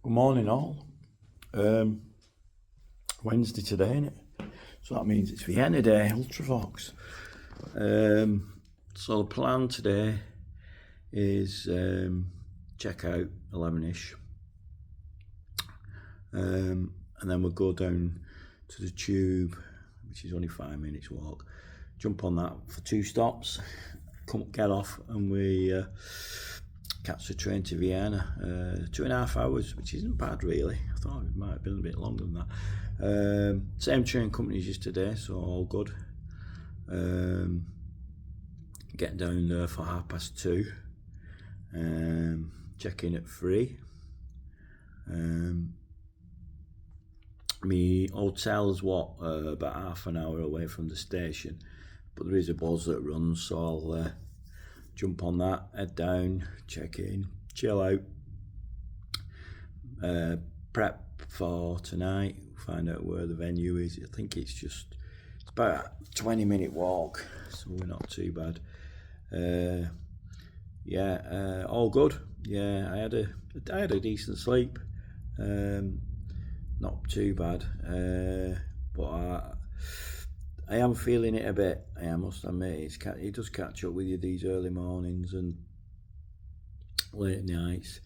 Good morning all. Wednesday today, innit? So that means it's Vienna Day, Ultravox. So the plan today is check out 11ish. And then we'll go down to the tube, which is only 5 minutes walk. Jump on that for 2 stops, get off, and we catch the train to Vienna. 2.5 hours, which isn't bad really. I thought it might have been a bit longer than that. Same train company as yesterday, so all good. Get down there for 2:30. Check in at 3. My hotel's about half an hour away from the station, but there is a bus that runs, so I'll jump on that, head down, check in, chill out, prep for tonight, find out where the venue is. I think it's about a 20-minute walk, so we're not too bad. All good. Yeah, I had a decent sleep, not too bad, but I am feeling it a bit. I must admit, it does catch up with you these early mornings and late nights.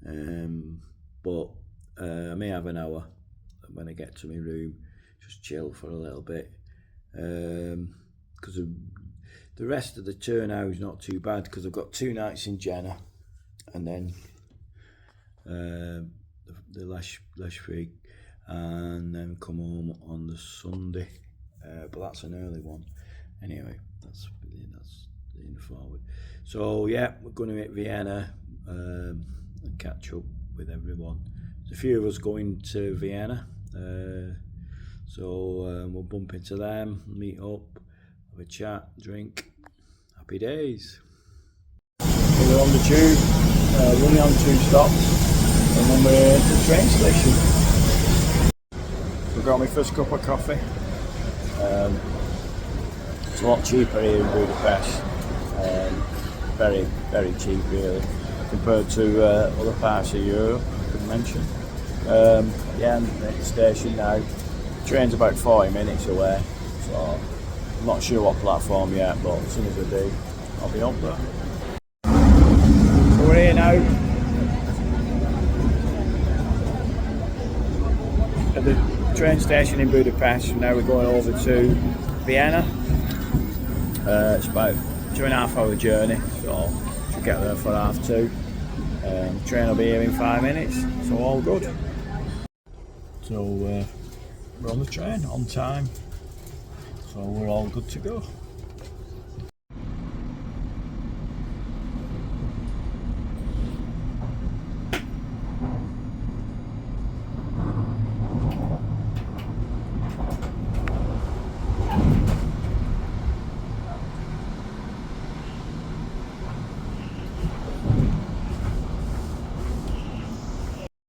But I may have an hour when I get to my room, just chill for a little bit. Because the rest of the tour now is not too bad, because I've got 2 nights in Vienna, and then the last week, and then come home on the Sunday. But that's an early one. Anyway, that's in the forward. So yeah, we're going to hit Vienna and catch up with everyone. There's a few of us going to Vienna, so we'll bump into them, meet up, have a chat, drink. Happy days. We're on the tube, running on 2 stops, and then we're at the train station. So I got my first cup of coffee. It's a lot cheaper here in Budapest, very, very cheap really, compared to other parts of Europe, I could mention. I'm at the station now. The train's about 40 minutes away, so I'm not sure what platform yet, but as soon as I do, I'll be up there. So we're here now at the train station in Budapest. Now we're going over to Vienna. It's about 2.5 hour journey, so should get there for 2:30. Train will be here in 5 minutes, so all good. So we're on the train on time, so we're all good to go.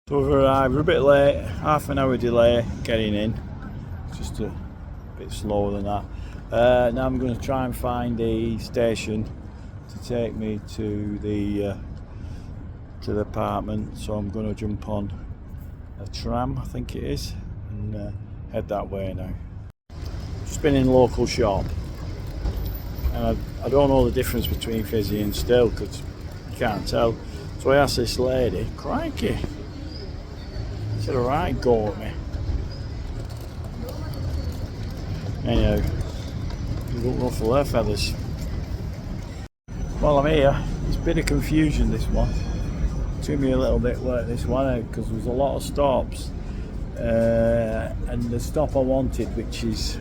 So we've arrived, we're a bit late, half an hour delay getting in, just a bit slower than that. Now I'm going to try and find the station to take me to the apartment, so I'm going to jump on a tram, I think it is, and head that way now. Just been in a local shop, and I don't know the difference between fizzy and still, because you can't tell. So I asked this lady, crikey, said a right go at me. Anyhow, you don't ruffle their feathers. Well, I'm here. It's a bit of confusion, this one. It took me a little bit work this one out, because there's a lot of stops. And the stop I wanted, which is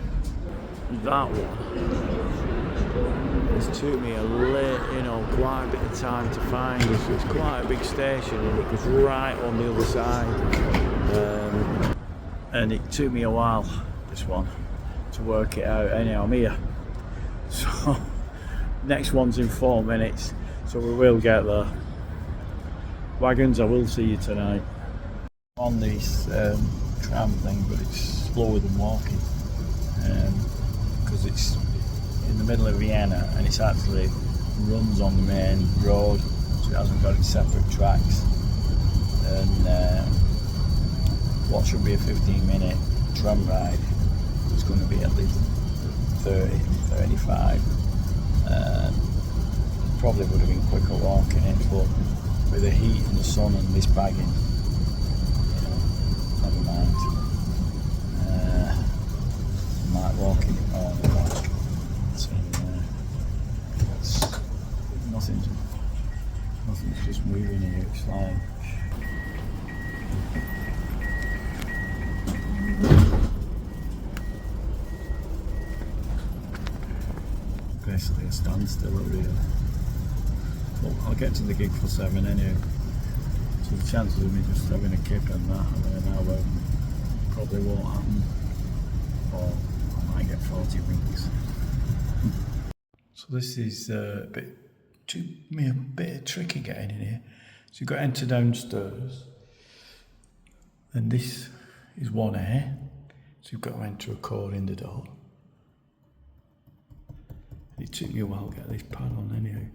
that one, it's took me quite a bit of time to find. It's quite a big station, and it was right on the other side. And it took me a while, this one, to work it out. Anyhow, I'm here. So next one's in 4 minutes, so we will get there. Wagons, I will see you tonight. On this tram thing, but it's slower than walking, because it's in the middle of Vienna, and it's actually runs on the main road, so it hasn't got its separate tracks. And what should be a 15-minute tram ride is going to be at least 30, 35. Probably would have been quicker walking it, but with the heat and the sun and this bagging, you know, never mind. Might walk it on the back. So, nothing's just moving here. It's like basically a standstill up here. But I'll get to the gig for 7 anyway. So the chances of me just having a kip and that and an hour probably won't happen. Or I might get 40 winks. So this is a bit tricky getting in here. So you've got to enter downstairs. And this is 1A. So you've got to enter a code in the door. It took me a while to get this pad on anyway.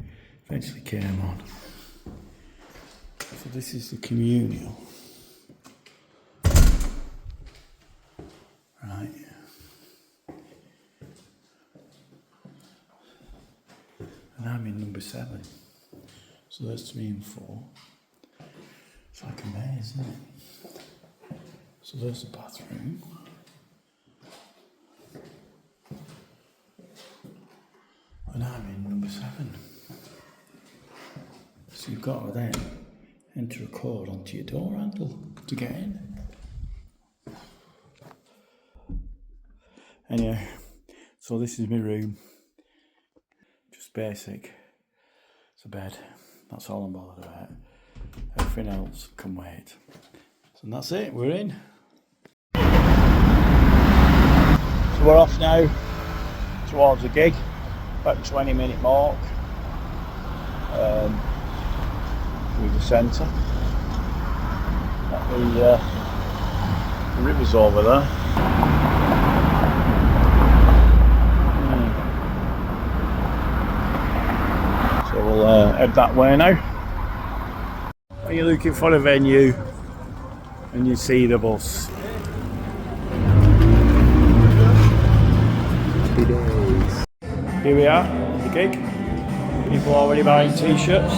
Eventually came on. So this is the communal. Right. And I'm in number 7. So there's 3 and 4. It's like a maze, isn't it? So there's the bathroom. And I'm in number 7. So you've got to then enter a code onto your door handle to get in. Anyway, so this is my room. Just basic. It's a bed. That's all I'm bothered about. Everything else can wait. So that's it, we're in. So we're off now towards the gig. About a 20-minute walk through the centre. The river's over there. So we'll head that way now. Are you looking for a venue and you see the bus? Happy days. Here we are, the gig. People already buying t-shirts.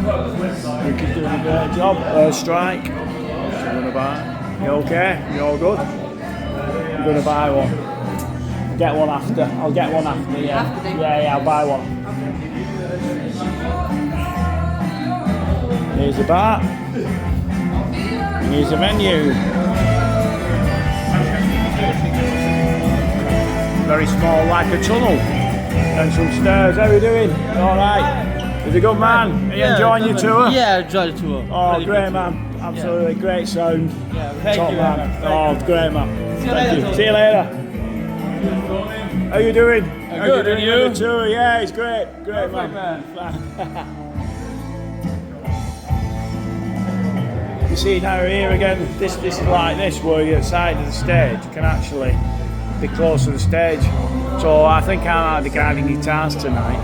Ricky's doing a great job. Strike. What's you going to buy? You okay? You all good? I'm going to buy one. I'll get one after. I'll get one after, yeah. Yeah, I'll buy one. Here's the bar. And here's the menu. Very small, like a tunnel. And some stairs. How are you doing? All right. Is a good man? Are you enjoying your tour? Yeah, I enjoyed the tour. Oh, really great man. Absolutely great sound. Yeah, thank top you. Man. Oh, great man. See you Thank later. you. See you later. How you doing? How good, you doing and you? on the tour? Yeah, it's great. Great man. You see now here again, this is like this, where you're at the side of the stage, you can actually be close to the stage. So I think I'm the guiding guitars tonight.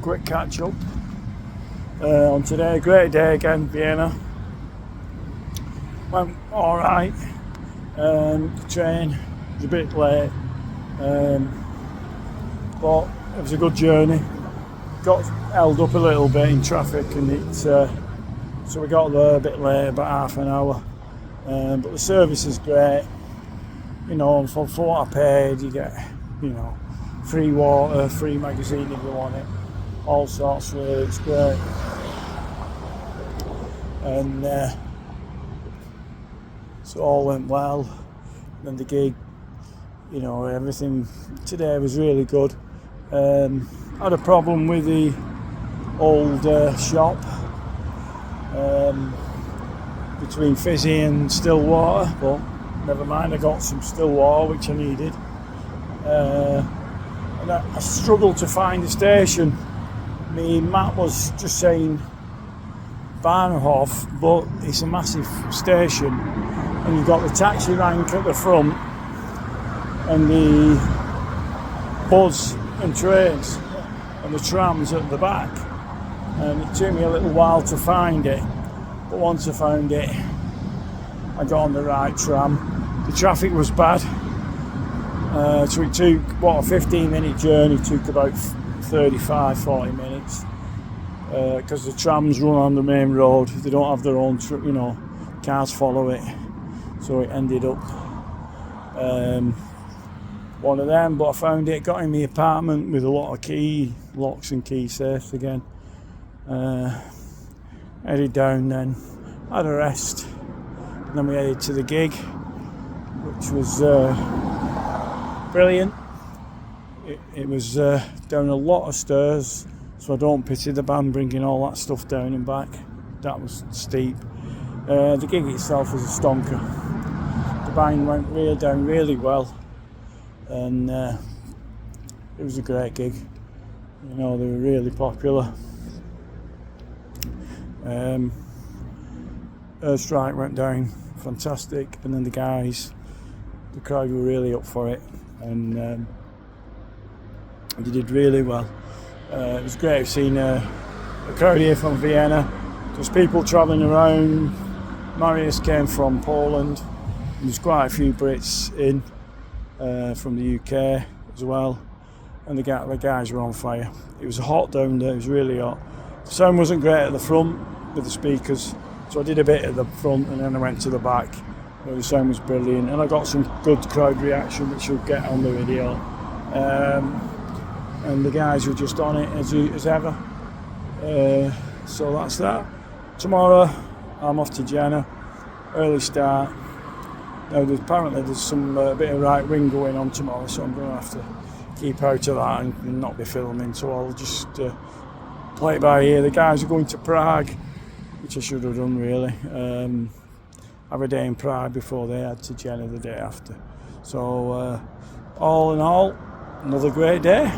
quick catch up on today. Great day again, Vienna. Went alright. The train was a bit late, but it was a good journey. Got held up a little bit in traffic, and so we got there a bit late, about half an hour. But the service is great. You know, for what I paid, you get, you know, free water, free magazine if you want it, all sorts. Really, it's great. And so all went well. Then the gig, you know, everything today was really good. Had a problem with the old shop between fizzy and still water, but never mind, I got some still water which I needed. And I struggled to find the station. My map was just saying Bahnhof, but it's a massive station, and you've got the taxi rank at the front and the bus and trains and the trams at the back, and it took me a little while to find it, but once I found it I got on the right tram. The traffic was bad, so it took, what, a 15-minute journey took about 35-40 minutes, because the trams run on the main road. They don't have their own, you know, cars follow it, so it ended up one of them. But I found it, got in my apartment with a lot of locks and key safes again. Headed down then, had a rest, and then we headed to the gig, which was brilliant. It was down a lot of stairs, so I don't pity the band bringing all that stuff down and back. That was steep. The gig itself was a stonker. The band went down really well, and it was a great gig. You know, they were really popular. Strike went down fantastic, and then the crowd were really up for it, and they did really well. It was great seeing a crowd here from Vienna. There's people travelling around. Marius came from Poland. There's quite a few Brits in from the UK as well, and the guys were on fire. It was hot down there, it was really hot. The sound wasn't great at the front with the speakers, so I did a bit at the front and then I went to the back, where the sound was brilliant, and I got some good crowd reaction which you'll get on the video. And the guys were just on it as ever. So that's that. Tomorrow I'm off to Vienna, early start. Now apparently there's some bit of right wing going on tomorrow, so I'm going to have to keep out of that and not be filming, so I'll just play it by ear. The guys are going to Prague, which I should have done really. Have a day in Prague before they head to Vienna the day after. So all in all, another great day.